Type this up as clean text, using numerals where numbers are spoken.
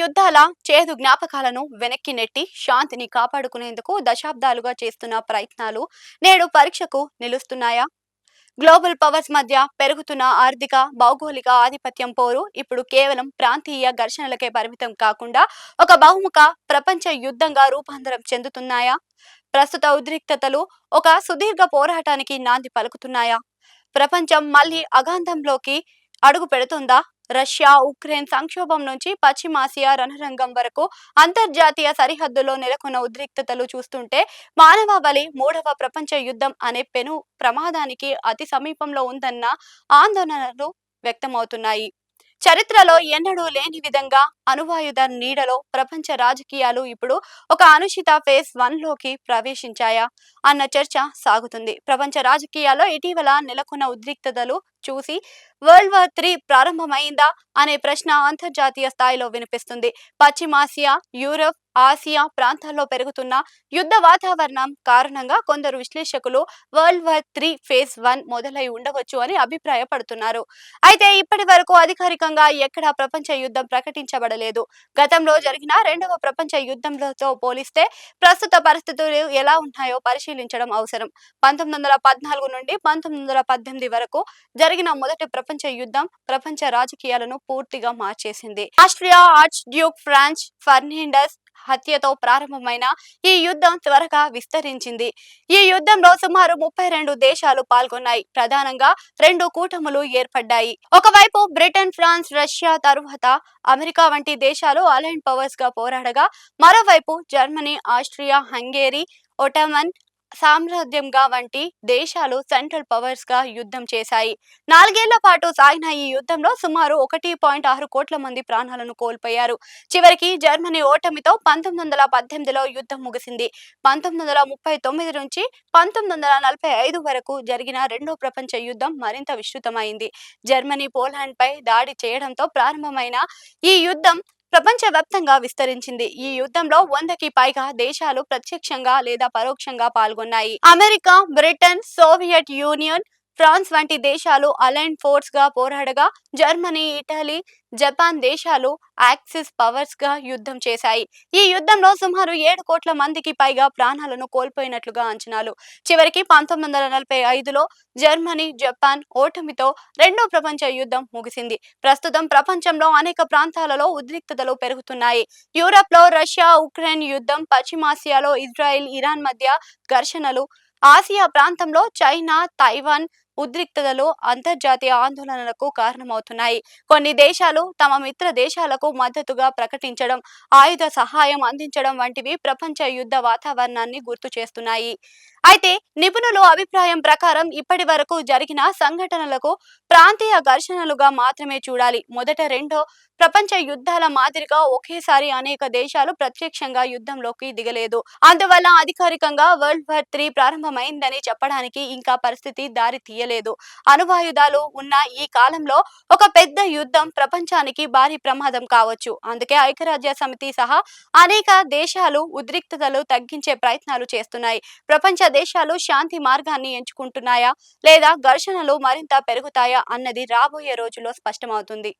యుద్ధాల చేదు జ్ఞాపకాలను వెనక్కి నెట్టి శాంతిని కాపాడుకునేందుకు దశాబ్దాలుగా చేస్తున్న ప్రయత్నాలు నేడు పరీక్షకు నిలుస్తున్నాయా? గ్లోబల్ పవర్స్ మధ్య పెరుగుతున్న ఆర్థిక, భౌగోళిక ఆధిపత్యం పోరు ఇప్పుడు కేవలం ప్రాంతీయ ఘర్షణలకే పరిమితం కాకుండా ఒక బహుముఖ ప్రపంచ యుద్ధంగా రూపాంతరం చెందుతున్నాయా? ప్రస్తుత ఉద్రిక్తతలు ఒక సుదీర్ఘ పోరాటానికి నాంది పలుకుతున్నాయా? ప్రపంచం మళ్ళీ అగాధంలోకి అడుగు పెడుతుందా? రష్యా ఉక్రెయిన్ సంక్షోభం నుంచి పశ్చిమాసియా రణరంగం వరకు అంతర్జాతీయ సరిహద్దుల్లో నెలకొన్న ఉద్రిక్తతలు చూస్తుంటే మానవాళి మూడవ ప్రపంచ యుద్ధం అనే పెను ప్రమాదానికి అతి సమీపంలో ఉందన్న ఆందోళనలు వ్యక్తమవుతున్నాయి. చరిత్రలో ఎన్నడూ లేని విధంగా అణ్వాయుధ నీడలో ప్రపంచ రాజకీయాలు ఇప్పుడు ఒక అనుచిత ఫేజ్ 1 లోకి ప్రవేశించాయా అన్న చర్చ సాగుతుంది. ప్రపంచ రాజకీయాల్లో ఇటీవల నెలకొన్న ఉద్రిక్తతలు చూసి వరల్డ్ వార్ 3 ప్రారంభమైందా అనే ప్రశ్న అంతర్జాతీయ స్థాయిలో వినిపిస్తుంది. పశ్చిమాసియా, యూరప్, ఆసియా ప్రాంతాల్లో పెరుగుతున్న యుద్ధ వాతావరణం కారణంగా కొందరు విశ్లేషకులు వరల్డ్ వార్ 3 ఫేజ్ 1 మొదలై ఉండవచ్చు అని అభిప్రాయపడుతున్నారు. అయితే ఇప్పటి వరకు అధికారికంగా ఎక్కడా ప్రపంచ యుద్ధం ప్రకటించబడలేదు. గతంలో జరిగిన రెండవ ప్రపంచ యుద్ధంతో పోలిస్తే ప్రస్తుత పరిస్థితులు ఎలా ఉన్నాయో పరిశీలించడం అవసరం. 1914 నుండి 1918 వరకు జరిగిన మొదటి ప్రపంచ యుద్ధం ప్రపంచ రాజకీయాలను పూర్తిగా మార్చేసింది. Austria archduke Franz Fernandes హత్యతో ప్రారంభమైన ఈ యుద్ధం త్వరగా విస్తరించింది. ఈ యుద్ధంలో సుమారు 32 దేశాలు పాల్గొన్నాయి. ప్రధానంగా 2 కూటములు ఏర్పడ్డాయి. ఒకవైపు బ్రిటన్, ఫ్రాన్స్, రష్యా, తరువాత అమెరికా వంటి దేశాలు అలైన్డ్ పవర్స్ గా పోరాడగా, మరోవైపు జర్మనీ, ఆస్ట్రియా, హంగేరీ, ఒట్టమన్ సామ్రాజ్యంగా వంటి దేశాలు సెంట్రల్ పవర్స్ గా యుద్ధం చేశాయి. 4 ఏళ్ల పాటు సాగిన ఈ యుద్ధంలో సుమారు 1.6 కోట్ల మంది ప్రాణాలను కోల్పోయారు. చివరికి జర్మనీ ఓటమితో 1918లో యుద్ధం ముగిసింది. 1939 నుంచి 1945 వరకు జరిగిన రెండో ప్రపంచ యుద్ధం మరింత విస్తృతమైంది. జర్మనీ పోలాండ్ పై దాడి చేయడంతో ప్రారంభమైన ఈ యుద్ధం ప్రపంచవ్యాప్తంగా విస్తరించింది. ఈ యుద్ధంలో 100కి పైగా దేశాలు ప్రత్యక్షంగా లేదా పరోక్షంగా పాల్గొన్నాయి. America, Britain, Soviet Union, France వంటి దేశాలు అలైన్డ్ ఫోర్స్ గా పోరాడగా, జర్మనీ, ఇటలీ, జపాన్ దేశాలు యాక్సిస్ పవర్స్ గా యుద్ధం చేశాయి. ఈ యుద్ధంలో సుమారు 7 కోట్ల మందికి పైగా ప్రాణాలను కోల్పోయినట్లుగా అంచనాలు. చివరికి 1945లో జర్మనీ, జపాన్ ఓటమితో రెండో ప్రపంచ యుద్ధం ముగిసింది. ప్రస్తుతం ప్రపంచంలో అనేక ప్రాంతాలలో ఉద్రిక్తతలు పెరుగుతున్నాయి. యూరప్ లో రష్యా ఉక్రెయిన్ యుద్ధం, పశ్చిమాసియాలో ఇజ్రాయెల్ ఇరాన్ మధ్య ఘర్షణలు, ఆసియా ప్రాంతంలో చైనా తైవాన్ ఉద్రిక్తతలు అంతర్జాతీయ ఆందోళనలకు కారణమవుతున్నాయి. కొన్ని దేశాలు తమ మిత్ర దేశాలకు మద్దతుగా ప్రకటించడం, ఆయుధ సహాయం అందించడం వంటివి ప్రపంచ యుద్ధ వాతావరణాన్ని గుర్తు చేస్తున్నాయి. అయితే నిపుణుల అభిప్రాయం ప్రకారం ఇప్పటి వరకు జరిగిన సంఘటనలకు ప్రాంతీయ ఘర్షణలుగా మాత్రమే చూడాలి. మొదట రెండో ప్రపంచ యుద్ధాల మాదిరిగా ఒకేసారి అనేక దేశాలు ప్రత్యక్షంగా యుద్ధంలోకి దిగలేదు. అందువల్ల అధికారికంగా వరల్డ్ వార్ 3 ప్రారంభమైందని చెప్పడానికి ఇంకా పరిస్థితి దారి తీయలేదు. అణ్వాయుధాలు ఉన్న ఈ కాలంలో ఒక పెద్ద యుద్ధం ప్రపంచానికి భారీ ప్రమాదం కావచ్చు. అందుకే ఐక్యరాజ్య సమితి సహా అనేక దేశాలు ఉద్రిక్తతలు తగ్గించే ప్రయత్నాలు చేస్తున్నాయి. ప్రపంచ దేశాలు శాంతి మార్గాన్ని ఎంచుకుంటున్నాయా లేదా ఘర్షణలు మరింత పెరుగుతాయా అన్నది రాబోయే రోజుల్లో స్పష్టమవుతుంది.